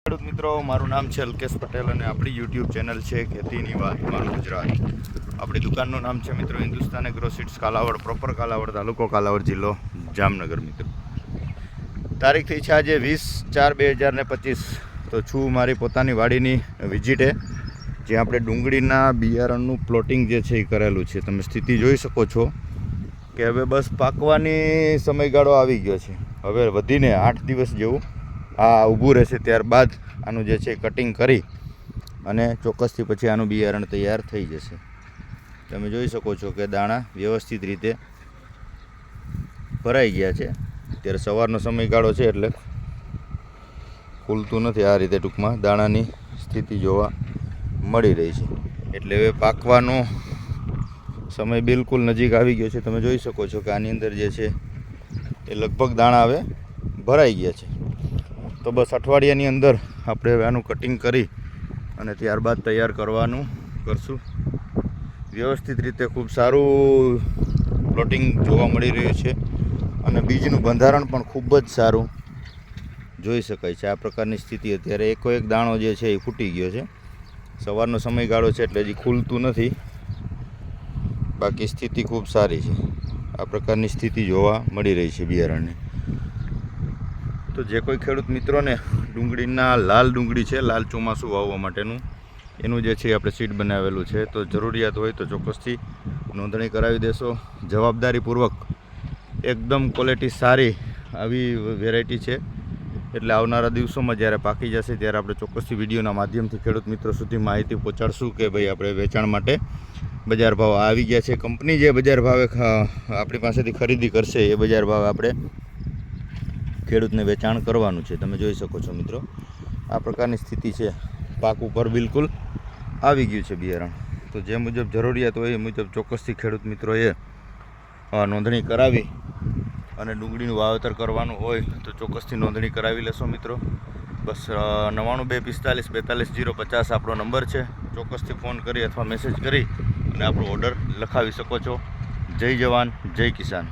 ખેડૂત મિત્રો, મારું નામ છે અલ્કેશ પટેલ અને આપણી યુટ્યુબ ચેનલ છે ખેતીની વાત મારું ગુજરાત. આપણી દુકાનનું નામ છે મિત્રો Hindustan agro seeds Kalavad, proper Kalavad, તાલુકો કાલાવડ, જિલ્લો જામનગર. મિત્રો તારીખ થઈ છે આજે 20/4/2025. તો છું મારી પોતાની વાડીની વિઝિટે, જ્યાં આપણે ડુંગળીના બિયારણનું પ્લોટિંગ જે છે એ કરેલું છે. તમે સ્થિતિ જોઈ શકો છો કે હવે બસ પાકવાની સમયગાળો આવી ગયો છે. હવે વધીને 8 દિવસ જેવું આ ઊભું રહેશે, ત્યારબાદ આનું જે છે કટિંગ કરી અને ચોક્કસથી પછી આનું બિયારણ તૈયાર થઈ જશે. તમે જોઈ શકો છો કે દાણા વ્યવસ્થિત રીતે ભરાઈ ગયા છે. અત્યારે સવારનો સમયગાળો છે એટલે ખુલતું નથી. આ રીતે ટૂંકમાં દાણાની સ્થિતિ જોવા મળી રહી છે. એટલે હવે પાકવાનો સમય બિલકુલ નજીક આવી ગયો છે. તમે જોઈ શકો છો કે આની અંદર જે છે એ લગભગ દાણા હવે ભરાઈ ગયા છે. તો બસ અઠવાડિયાની અંદર આપણે હવે આનું કટિંગ કરી અને ત્યારબાદ તૈયાર કરવાનું કરશું. વ્યવસ્થિત રીતે ખૂબ સારું પ્લોટિંગ જોવા મળી રહ્યું છે અને બીજનું બંધારણ પણ ખૂબ જ સારું જોઈ શકાય છે. આ પ્રકારની સ્થિતિ અત્યારે એકો એક દાણો જે છે એ ફૂટી ગયો છે. સવારનો સમયગાળો છે એટલે હજી ખુલતું નથી, બાકી સ્થિતિ ખૂબ સારી છે. આ પ્રકારની સ્થિતિ જોવા મળી રહી છે બિયારણની. તો જે કોઈ ખેડૂત મિત્રોને ડુંગળીના લાલ ડુંગળી છે, લાલ ચોમાસું વાવવા માટેનું, એનું જે છે આપણે સીડ બનાવેલું છે, તો જરૂરિયાત હોય તો ચોક્કસથી નોંધણી કરાવી દેશો. જવાબદારીપૂર્વક એકદમ ક્વોલિટી સારી આવી વેરાયટી છે. એટલે આવનારા દિવસોમાં જ્યારે પાકી જશે ત્યારે આપણે ચોક્કસથી વિડીયોના માધ્યમથી ખેડૂત મિત્રો સુધી માહિતી પહોંચાડશું કે ભાઈ આપણે વેચાણ માટે બજાર ભાવ આવી ગયા છે. કંપની જે બજાર ભાવે આપણી પાસેથી ખરીદી કરશે એ બજાર ભાવે આપણે ખેડૂતને વેચાણ કરવાનું છે. તમે જોઈ શકો છો મિત્રો, આ પ્રકારની સ્થિતિ છે. પાક ઉપર બિલકુલ આવી ગયું છે બિયારણ. તો જે મુજબ જરૂરિયાત હોય એ મુજબ ચોક્કસથી ખેડૂત મિત્રોએ નોંધણી કરાવી અને ડુંગળીનું વાવેતર કરવાનું હોય તો ચોક્કસથી નોંધણી કરાવી લેશો મિત્રો. બસ 9925424050 આપણો નંબર છે. ચોક્કસથી ફોન કરી અથવા મેસેજ કરી અને આપણો ઓર્ડર લખાવી શકો છો. જય જવાન, જય કિસાન.